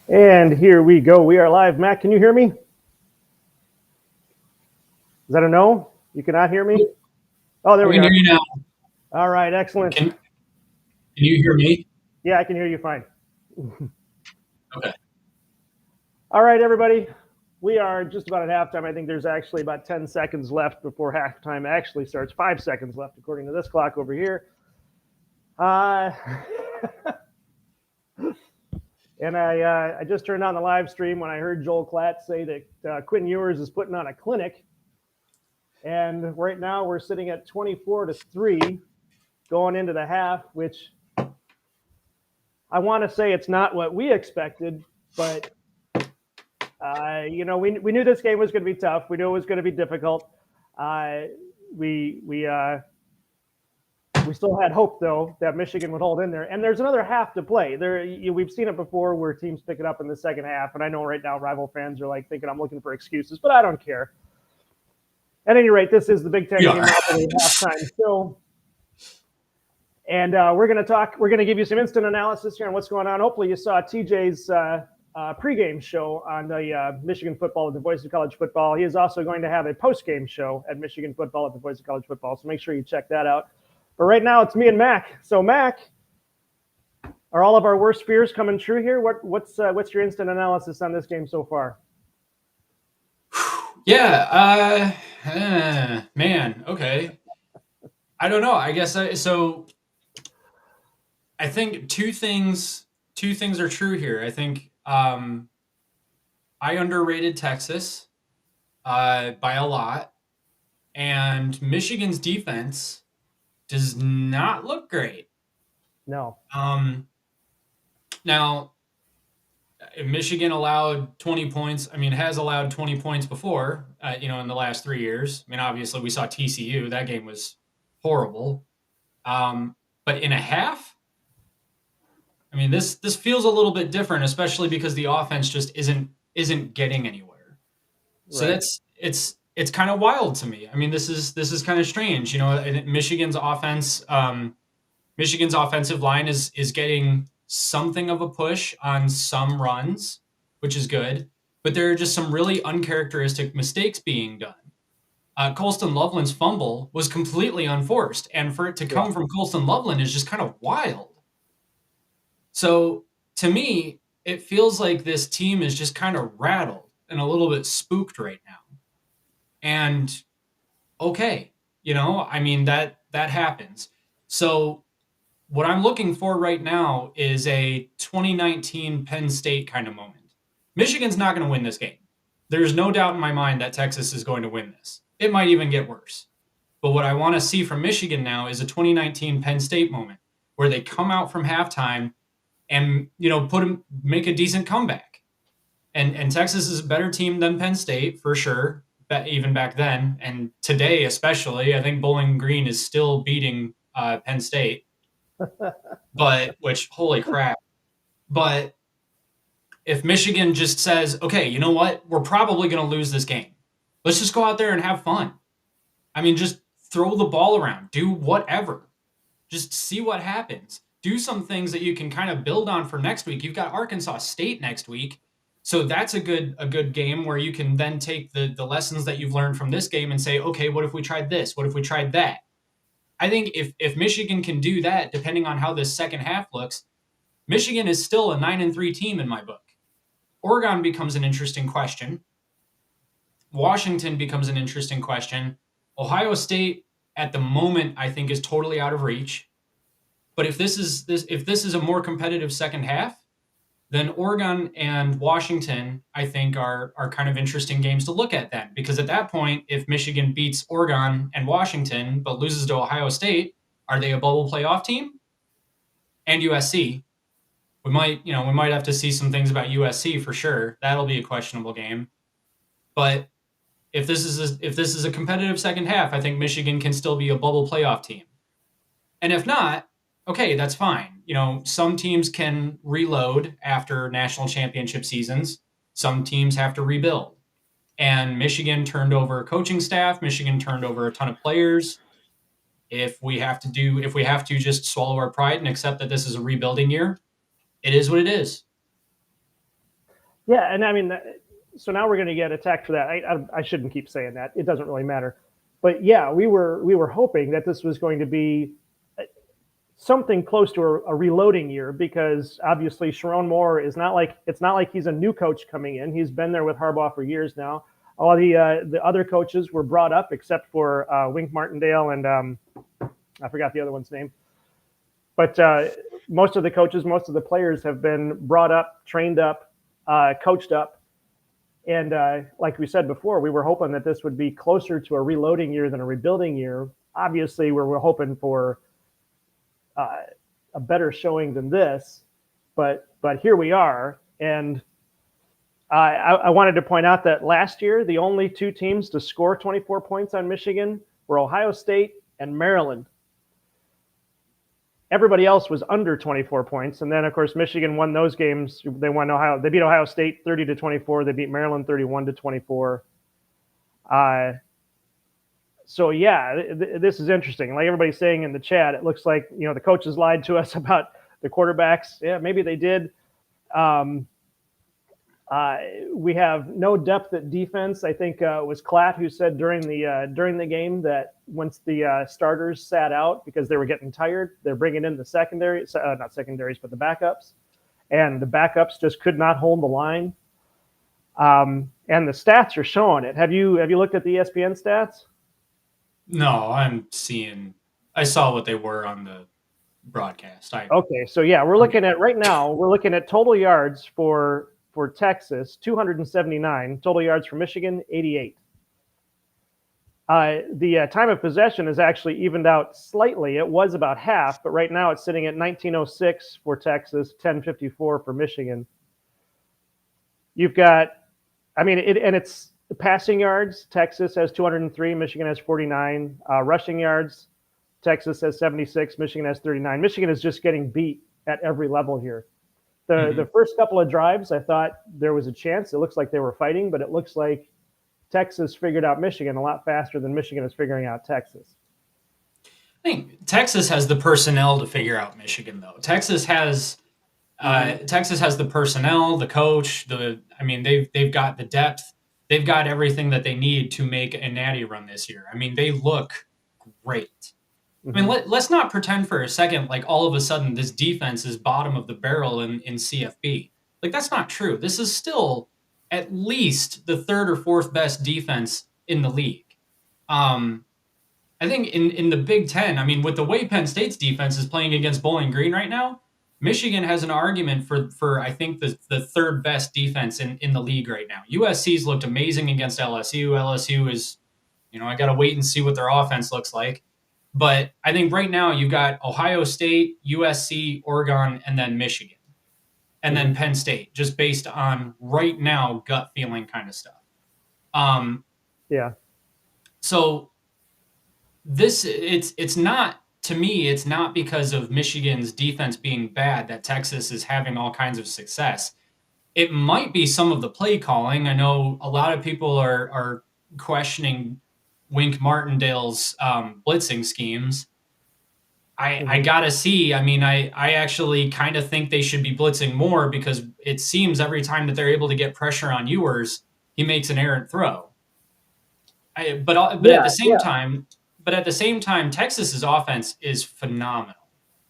And here we go. We are live. Matt, can you hear me? Is that a no? You cannot hear me? Oh, there I we can are. hear you now. All right, excellent. Can you hear me? Yeah, I can hear you fine. Okay. All right, everybody. We are just about at halftime. I think there's actually about 10 seconds left before halftime actually starts. 5 seconds left, according to this clock over here. Uh, and I just turned on the live stream when I heard Joel Klatt say that Quinn Ewers is putting on a clinic. And right now we're sitting at 24-3 going into the half, which I want to say it's not what we expected, but we knew this game was going to be tough. We knew it was going to be difficult. We still had hope though that Michigan would hold in there. And there's another half to play. We've seen it before where teams pick it up in the second half. And I know right now rival fans are like thinking I'm looking for excuses, but I don't care. At any rate, this is the Big Ten Game Monopoly halftime show. And we're going to give you some instant analysis here on what's going on. Hopefully you saw TJ's pregame show on the Michigan football at the Voice of College Football. He is also going to have a postgame show at Michigan football at the Voice of College Football. So make sure you check that out. But right now it's me and Mac. So Mac, are all of our worst fears coming true here? What's your instant analysis on this game so far? Yeah. Man. Okay. I don't know. I guess so. I think two things are true here. I think I underrated Texas by a lot, and Michigan's defense does not look great. No. Now, Michigan allowed 20 points. I mean, has allowed 20 points before, in the last 3 years. I mean, obviously we saw TCU. That game was horrible. But in a half, I mean, this feels a little bit different, especially because the offense just isn't getting anywhere. So Right. it's kind of wild to me. I mean, this is kind of strange. Michigan's offensive line is getting something of a push on some runs, which is good, but there are just some really uncharacteristic mistakes being done. Colston Loveland's fumble was completely unforced, and for it to come from Colston Loveland is just kind of wild. So to me, it feels like this team is just kind of rattled and a little bit spooked right now. And okay, I mean, that happens. So what I'm looking for right now is a 2019 Penn State kind of moment. Michigan's not going to win this game. There's no doubt in my mind that Texas is going to win this. It might even get worse. But what I want to see from Michigan now is a 2019 Penn State moment where they come out from halftime and make a decent comeback. And Texas is a better team than Penn State for sure, even back then, and today especially. I think Bowling Green is still beating Penn State. Holy crap. But if Michigan just says, okay, you know what? We're probably going to lose this game. Let's just go out there and have fun. I mean, just throw the ball around. Do whatever. Just see what happens. Do some things that you can kind of build on for next week. You've got Arkansas State next week. So that's a good game where you can then take the lessons that you've learned from this game and say, okay, what if we tried this? What if we tried that? I think if Michigan can do that, depending on how this second half looks, Michigan is still a 9-3 team in my book. Oregon becomes an interesting question. Washington becomes an interesting question. Ohio State, at the moment, I think is totally out of reach. But if this is a more competitive second half, then Oregon and Washington, I think, are kind of interesting games to look at then. Because at that point, if Michigan beats Oregon and Washington but loses to Ohio State, are they a bubble playoff team? And USC. We might have to see some things about USC for sure. That'll be a questionable game. But if this is a competitive second half, I think Michigan can still be a bubble playoff team. And if not, okay, that's fine. Some teams can reload after national championship seasons. Some teams have to rebuild. And Michigan turned over a coaching staff. Michigan turned over a ton of players. If we have to just swallow our pride and accept that this is a rebuilding year, it is what it is. Yeah, and I mean, so now we're going to get attacked for that. I shouldn't keep saying that. It doesn't really matter. But yeah, we were hoping that this was going to be something close to a reloading year, because obviously Sharon Moore is not like, it's not like he's a new coach coming in. He's been there with Harbaugh for years now. All the other coaches were brought up except for Wink Martindale and I forgot the other one's name. But most of the coaches, most of the players have been brought up, trained up, coached up. And like we said before, we were hoping that this would be closer to a reloading year than a rebuilding year. Obviously, we're hoping for a better showing than this, but here we are. And I wanted to point out that last year, the only two teams to score 24 points on Michigan were Ohio State and Maryland. Everybody else was under 24 points. And then, of course, Michigan won those games. They beat Ohio State 30-24. They beat Maryland 31-24. So yeah, this is interesting. Like everybody's saying in the chat, it looks like, the coaches lied to us about the quarterbacks. Yeah, maybe they did. We have no depth at defense. I think it was Klatt who said during the game that once the starters sat out because they were getting tired, they're bringing in the not secondaries, but the backups, and the backups just could not hold the line. And the stats are showing it. Have you looked at the ESPN stats? No, I saw what they were on the broadcast. Okay, so yeah, we're looking at total yards for Texas, 279. Total yards for Michigan, 88. The time of possession is actually evened out slightly. It was about half, but right now it's sitting at 19:06 for Texas, 10:54 for Michigan. You've got, it's passing yards. Texas has 203. Michigan has 49. Rushing yards. Texas has 76. Michigan has 39. Michigan is just getting beat at every level here. The first couple of drives, I thought there was a chance. It looks like they were fighting, but it looks like Texas figured out Michigan a lot faster than Michigan is figuring out Texas. I think Texas has the personnel to figure out Michigan, though. Texas has the personnel, the coach. They've got the depth. They've got everything that they need to make a natty run this year. They look great. Let's not pretend for a second like all of a sudden this defense is bottom of the barrel in CFB. Like, that's not true. This is still at least the third or fourth best defense in the league. I think in the Big Ten, with the way Penn State's defense is playing against Bowling Green right now, Michigan has an argument for I think the third best defense in the league right now. USC's looked amazing against LSU. LSU is, I got to wait and see what their offense looks like. But I think right now you've got Ohio State, USC, Oregon, and then Michigan. And then Penn State, just based on right now gut feeling kind of stuff. Yeah. So it's not, to me, it's not because of Michigan's defense being bad that Texas is having all kinds of success. It might be some of the play calling. I know a lot of people are questioning Wink Martindale's blitzing schemes. I gotta see. I actually kind of think they should be blitzing more, because it seems every time that they're able to get pressure on Ewers, he makes an errant throw. But at the same time, Texas's offense is phenomenal.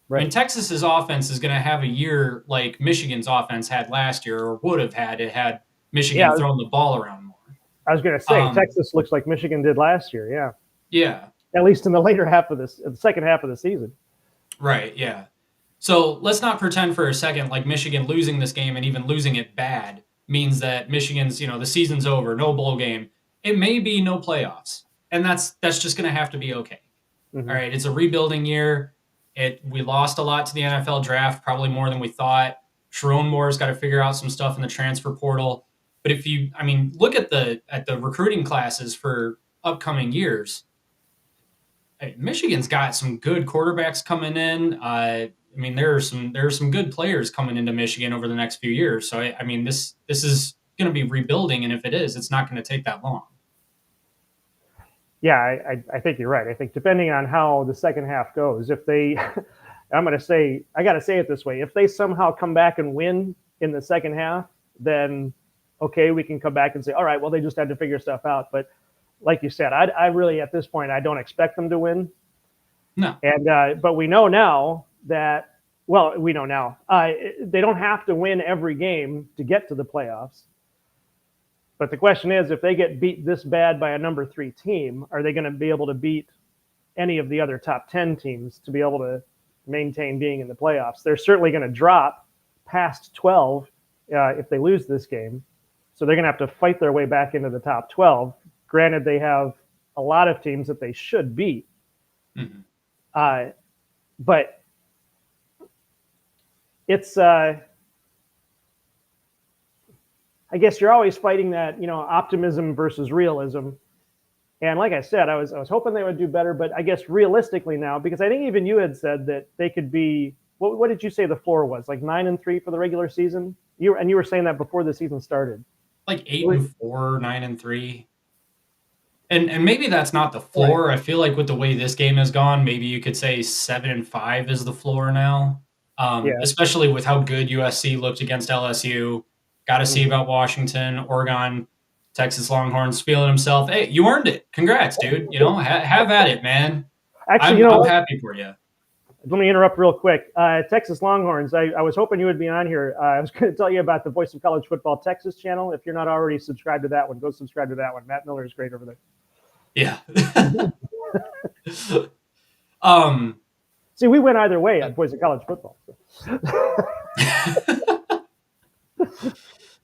Right. Texas's offense is going to have a year like Michigan's offense had last year, or would have had Michigan thrown the ball around more. I was going to say, Texas looks like Michigan did last year. Yeah. Yeah. At least in the the second half of the season. Right. Yeah. So let's not pretend for a second like Michigan losing this game, and even losing it bad, means that Michigan's, the season's over, no bowl game. It may be no playoffs, and that's just going to have to be okay. All right. It's a rebuilding year. We lost a lot to the NFL draft, probably more than we thought. Sharon Moore's got to figure out some stuff in the transfer portal. But if you, look at the recruiting classes for upcoming years, Michigan's got some good quarterbacks coming in. There are some good players coming into Michigan over the next few years. So this is going to be rebuilding, and if it is, it's not going to take that long. Yeah, I think you're right. I think depending on how the second half goes, if they, I got to say it this way: if they somehow come back and win in the second half, then okay, we can come back and say, all right, well, they just had to figure stuff out. But like you said, I really, at this point, I don't expect them to win. No. And but we know now that, well, we know now they don't have to win every game to get to the playoffs. But the question is, if they get beat this bad by a number 3 team, are they going to be able to beat any of the other top 10 teams to be able to maintain being in the playoffs? They're certainly going to drop past 12 if they lose this game. So they're going to have to fight their way back into the top 12. Granted, they have a lot of teams that they should beat. Mm-hmm. But it's, I guess you're always fighting that, optimism versus realism. And like I said, I was hoping they would do better, but I guess realistically now, because I think even you had said that they could be, what did you say the floor was? Like 9-3 for the regular season? You were saying that before the season started. Like 8-4, 9-3. And maybe that's not the floor. Right. I feel like with the way this game has gone, maybe you could say 7-5 is the floor now. Especially with how good USC looked against LSU. Got to see about Washington, Oregon, Texas Longhorns feeling himself. Hey, you earned it. Congrats, dude. Have at it, man. Actually, I'm happy for you. Let me interrupt real quick. Texas Longhorns, I was hoping you would be on here. I was going to tell you about the Voice of College Football Texas channel. If you're not already subscribed to that one, go subscribe to that one. Matt Miller is great over there. Yeah. See, we went either way on Voice of College Football.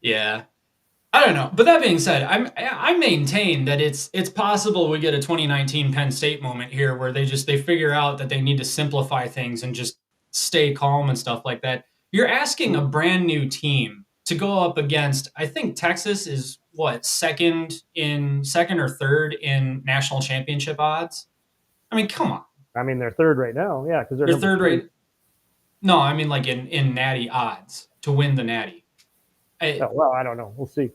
Yeah. I don't know. But that being said, I maintain that it's possible we get a 2019 Penn State moment here where they figure out that they need to simplify things and just stay calm and stuff like that. You're asking a brand new team to go up against, I think Texas is second or third in national championship odds. I mean, come on. I mean, they're third right now. Yeah, because they're third rate. No, I mean like in natty odds to win the natty. I don't know. We'll see.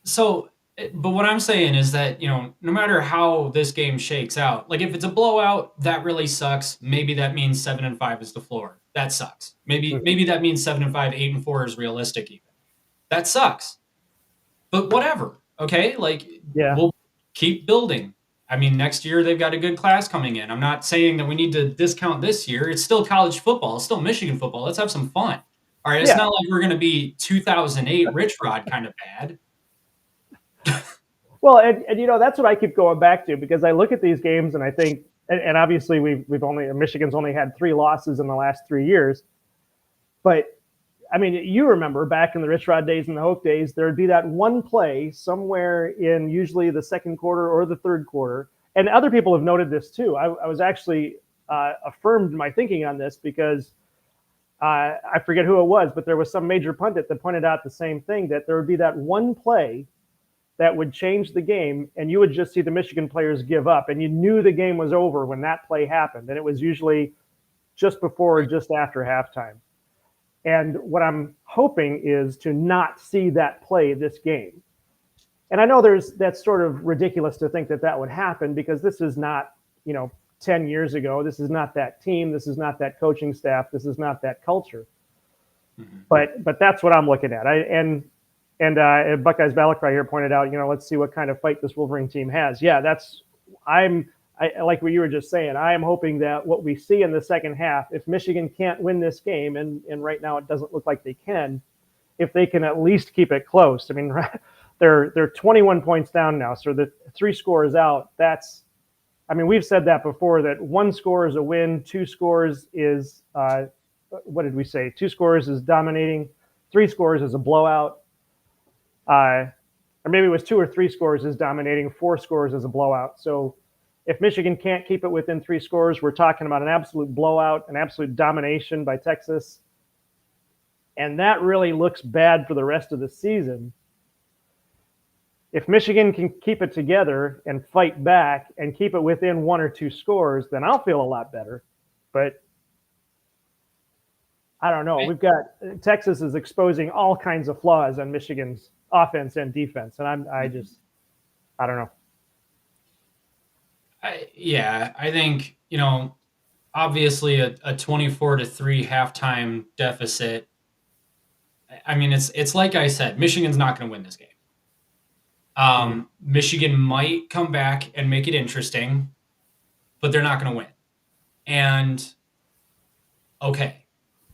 So, but what I'm saying is that, no matter how this game shakes out, like if it's a blowout, that really sucks. Maybe that means 7-5 is the floor. That sucks. Maybe that means 7-5, 8-4 is realistic even. That sucks. But whatever. Okay. We'll keep building. I mean, next year they've got a good class coming in. I'm not saying that we need to discount this year. It's still college football. It's still Michigan football. Let's have some fun. All right. It's not like we're going to be 2008 Rich Rod kind of bad. Well, and that's what I keep going back to, because I look at these games and I think, and obviously Michigan's only had 3 losses in the last 3 years, but I mean, you remember back in the Rich Rod days and the Hoke days, there would be that one play somewhere in usually the second quarter or the third quarter, and other people have noted this too. I was actually affirmed my thinking on this because I forget who it was, but there was some major pundit that pointed out the same thing, that there would be that one play that would change the game, and you would just see the Michigan players give up, and you knew the game was over when that play happened, and it was usually just before or just after halftime. And what I'm hoping is to not see that play this game. And I know that's sort of ridiculous to think that would happen, because this is not, 10 years ago. This is not that team. This is not that coaching staff. This is not that culture. Mm-hmm. But that's what I'm looking at. And Buckeyes Balakry here pointed out, let's see what kind of fight this Wolverine team has. Yeah, I like what you were just saying. I am hoping that what we see in the second half, if Michigan can't win this game, and right now it doesn't look like they can, if they can at least keep it close. I mean, they're 21 points down now, so the 3 scores out. We've said that before, that 1 score is a win, 2 scores is what did we say? 2 scores is dominating, 3 scores is a blowout. Or maybe it was 2 or 3 scores is dominating, 4 scores is a blowout. So if Michigan can't keep it within 3 scores, we're talking about an absolute blowout, an absolute domination by Texas. And that really looks bad for the rest of the season. If Michigan can keep it together and fight back and keep it within 1 or 2 scores, then I'll feel a lot better. But I don't know. Texas is exposing all kinds of flaws on Michigan's offense and defense, and I don't know. I think, obviously a 24-3 halftime deficit. I mean, it's like I said, Michigan's not going to win this game. Michigan might come back and make it interesting, but they're not going to win. And okay,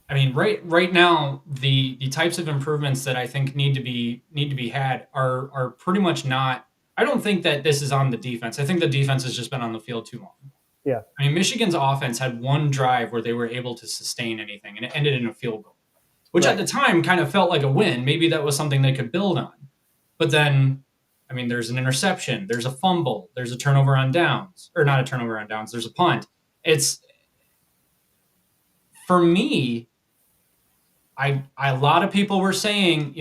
I mean, right now, the types of improvements that I think need to be had are pretty much not. I don't think that this is on the defense. I think the defense has just been on the field too long. Yeah. I mean, Michigan's offense had one drive where they were able to sustain anything, and it ended in a field goal, which at the time kind of felt like a win. Maybe that was something they could build on. But then, I mean, there's an interception, there's a fumble, there's a turnover on downs, or not a turnover on downs, there's a punt. It's, for me, a lot of people were saying,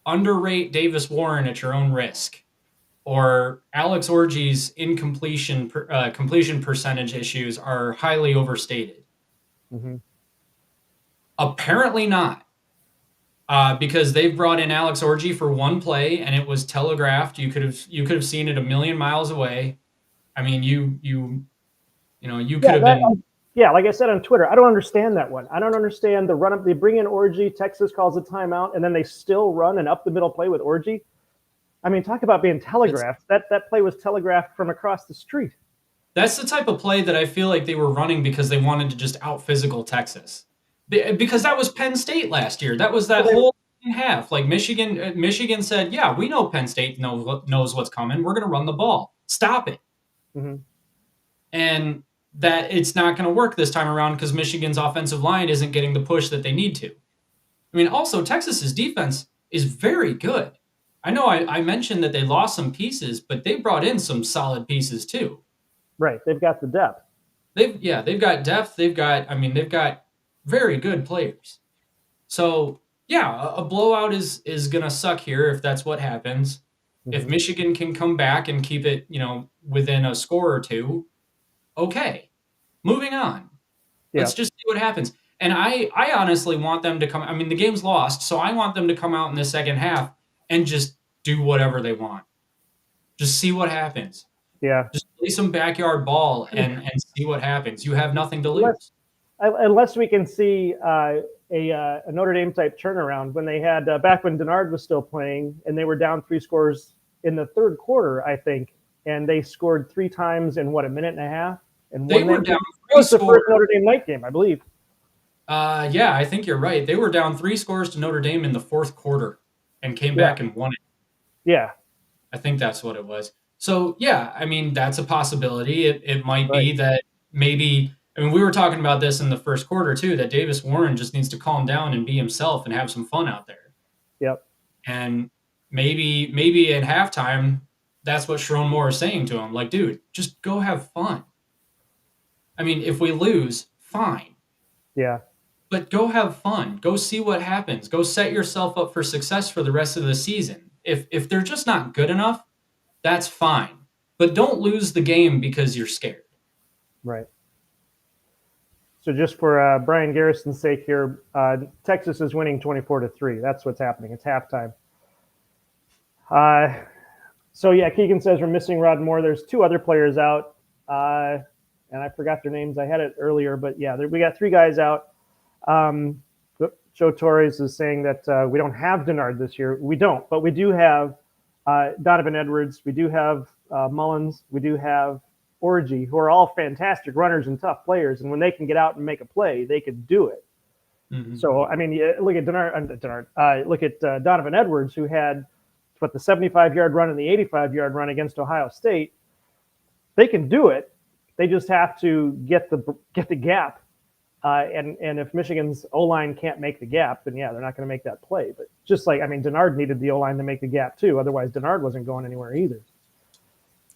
underrate Davis Warren at your own risk, or Alex Orji's completion percentage issues are highly overstated. Mm-hmm. Apparently not, because they've brought in Alex Orji for one play and it was telegraphed. You could have seen it a million miles away. I mean, you could have been. Yeah, like I said on Twitter, I don't understand that one. I don't understand the run up. They bring in Orji, Texas calls a timeout, and then they still run an up the middle play with Orji. I mean, talk about being telegraphed. That play was telegraphed from across the street. That's the type of play that I feel like they were running because they wanted to just out physical Texas. Because that was Penn State last year. That was that whole half. Like Michigan said, yeah, we know Penn State knows what's coming. We're going to run the ball. Stop it. Mm-hmm. And that it's not going to work this time around because Michigan's offensive line isn't getting the push that they need to. I mean, also, Texas's defense is very good. I know I mentioned that they lost some pieces, but they brought in some solid pieces too. Right. They've got the depth. They've got depth. They've got very good players. So yeah, a blowout is going to suck here if that's what happens. Mm-hmm. If Michigan can come back and keep it, within a score or two, okay, moving on. Yeah. Let's just see what happens. And I honestly want them to come. I mean, the game's lost, so I want them to come out in the second half and just do whatever they want. Just see what happens. Yeah. Just play some backyard ball and see what happens. You have nothing to lose. Unless we can see a Notre Dame type turnaround when they had back when Denard was still playing and they were down 3 scores in the third quarter, I think, and they scored 3 times in a minute and a half. And they were down 3 was the first Notre Dame night game, I believe. Yeah, I think you're right. They were down 3 scores to Notre Dame in the fourth quarter and came back and won it. Yeah. I think that's what it was. So, yeah, I mean, that's a possibility. It might be that maybe, I mean, we were talking about this in the first quarter too, that Davis Warren just needs to calm down and be himself and have some fun out there. Yep. And maybe at halftime, that's what Sharon Moore is saying to him. Like, dude, just go have fun. I mean, if we lose, fine. Yeah. But go have fun. Go see what happens. Go set yourself up for success for the rest of the season. If they're just not good enough, that's fine. But don't lose the game because you're scared. Right. So just for Brian Garrison's sake here, Texas is winning 24-3. That's what's happening. It's halftime. So, yeah, Keegan says we're missing Rod Moore. There's 2 other players out, and I forgot their names. I had it earlier, but, yeah, we got 3 guys out. Joe Torres is saying that we don't have Denard this year. We don't, but we do have Donovan Edwards. We do have Mullins. We do have Orji, who are all fantastic runners and tough players. And when they can get out and make a play, they could do it. Mm-hmm. So, I mean, look at look at Donovan Edwards, who had the 75-yard run and the 85-yard run against Ohio State. They can do it. They just have to get the gap. And if Michigan's O-line can't make the gap, then, yeah, they're not going to make that play. But just like, I mean, Denard needed the O-line to make the gap, too. Otherwise, Denard wasn't going anywhere either.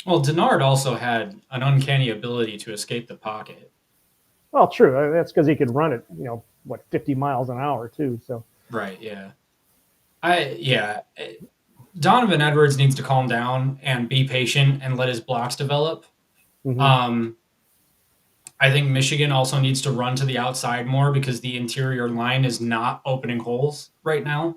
Well, Denard also had an uncanny ability to escape the pocket. Well, true. That's because he could run it, 50 miles an hour, too. So right, yeah. Donovan Edwards needs to calm down and be patient and let his blocks develop. Mm-hmm. I think Michigan also needs to run to the outside more because the interior line is not opening holes right now.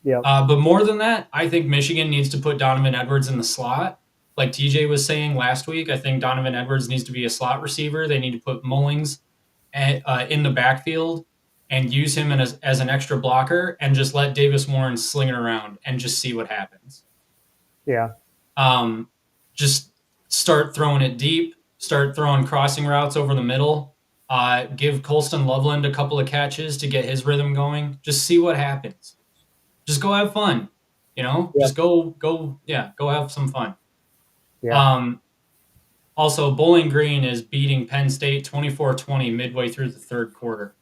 Yeah. But more than that, I think Michigan needs to put Donovan Edwards in the slot. Like TJ was saying last week, I think Donovan Edwards needs to be a slot receiver. They need to put Mullings in the backfield. and use him as an extra blocker and just let Davis Warren sling it around and just see what happens. Yeah. Just start throwing it deep, start throwing crossing routes over the middle, give Colston Loveland a couple of catches to get his rhythm going. Just see what happens. Just go have fun, just go have some fun. Yeah. Also, Bowling Green is beating Penn State 24-20 midway through the third quarter.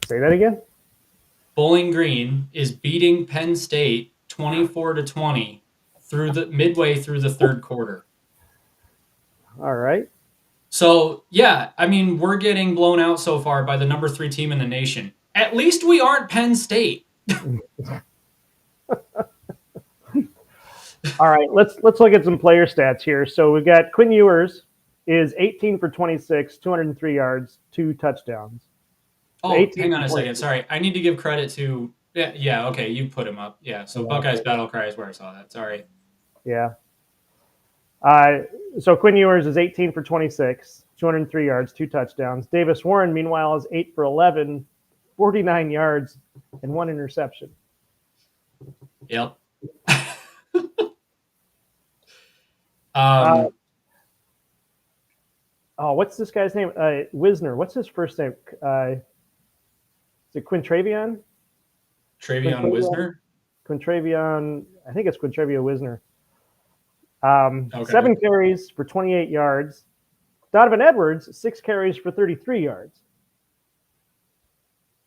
Say that again? Bowling Green is beating Penn State 24-20 midway through the third quarter. All right. So, yeah, I mean, we're getting blown out so far by the number 3 team in the nation. At least we aren't Penn State. All right, let's look at some player stats here. So we've got Quinn Ewers is 18 for 26, 203 yards, 2 touchdowns. Oh, hang on a second. Sorry. I need to give credit to okay, you put him up. Yeah, so Buckeyes Battle Cry is where I saw that. Sorry. Yeah. So Quinn Ewers is 18 for 26, 203 yards, 2 touchdowns. Davis Warren, meanwhile, is 8 for 11, 49 yards, and 1 interception. Yep. What's this guy's name? Wisner. What's his first name? Is it Quintravion? Travion Wisner? Quintravion. I think it's Quintravia Wisner. 7 carries for 28 yards. Donovan Edwards, 6 carries for 33 yards.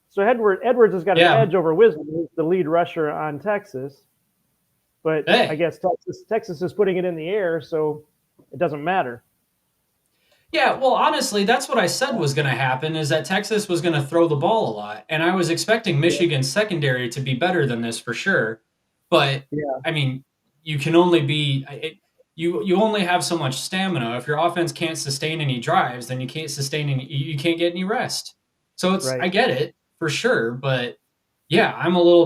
So Edwards has got an edge over Wisner, who's the lead rusher on Texas. But I guess Texas is putting it in the air, so it doesn't matter. Yeah, well, honestly, that's what I said was going to happen, is that Texas was going to throw the ball a lot. And I was expecting Michigan's secondary to be better than this for sure. But, I mean, you can only be you only have so much stamina. If your offense can't sustain any drives, then you can't get any rest. So I get it for sure, but yeah, I'm a little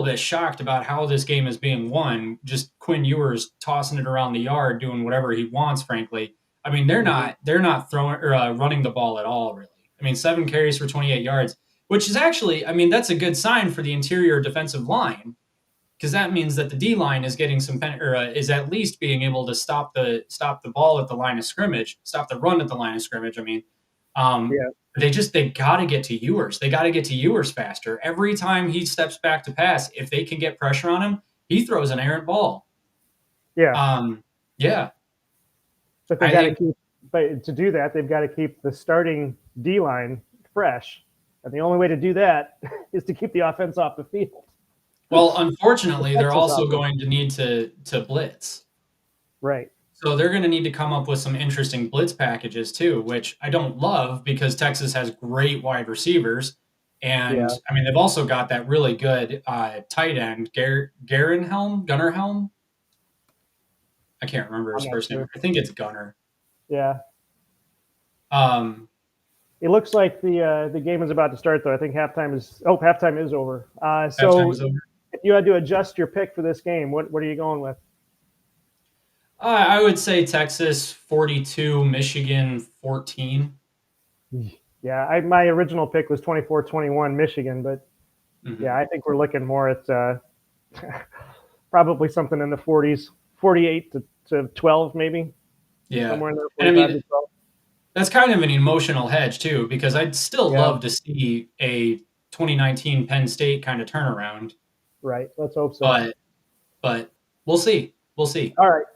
bit shocked about how this game is being won. Just Quinn Ewers tossing it around the yard, doing whatever he wants, frankly. I mean, they're not throwing or running the ball at all, really. I mean, 7 carries for 28 yards, which is actually, I mean, that's a good sign for the interior defensive line, because that means that the D line is getting is at least being able to stop the ball at the line of scrimmage, stop the run at the line of scrimmage. I mean, they got to get to Ewers. They got to get to Ewers faster. Every time he steps back to pass, if they can get pressure on him, he throws an errant ball. Yeah. Yeah. But they got to keep. But to do that, they've got to keep the starting D line fresh, and the only way to do that is to keep the offense off the field. Well, unfortunately, they're also going to need to blitz. Right. So they're going to need to come up with some interesting blitz packages too, which I don't love because Texas has great wide receivers. And I mean, they've also got that really good tight end, Gunnerhelm. I can't remember his first name. I think it's Gunner. Yeah. It looks like the game is about to start, though. I think halftime is over. So if you had to adjust your pick for this game, what are you going with? I would say Texas 42, Michigan 14. Yeah, my original pick was 24-21 Michigan, but yeah, I think we're looking more at probably something in the 40s, 48 to 12 maybe. Yeah, somewhere in there. And I mean, that's kind of an emotional hedge too, because I'd still love to see a 2019 Penn State kind of turnaround. Right. Let's hope so. But we'll see. We'll see. All right.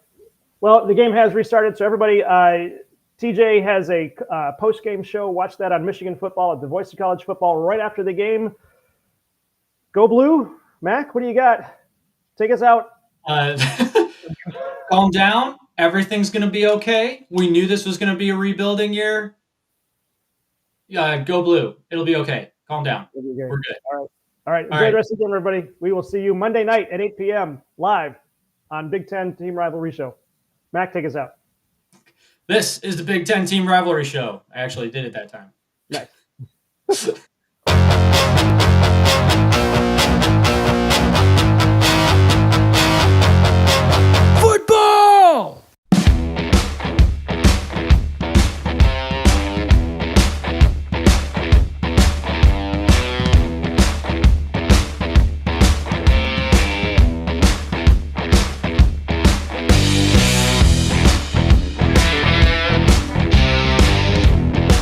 Well, the game has restarted, so everybody, TJ has a post-game show. Watch that on Michigan Football at the Voice of College Football right after the game. Go Blue. Mac, what do you got? Take us out. Calm down. Everything's going to be okay. We knew this was going to be a rebuilding year. Go Blue. It'll be okay. Calm down. We're good. All right. Enjoy the rest of the game, everybody. We will see you Monday night at 8 p.m. live on Big Ten Team Rivalry Show. Mac, take us out. This is the Big Ten Team Rivalry Show. I actually did it that time. Nice.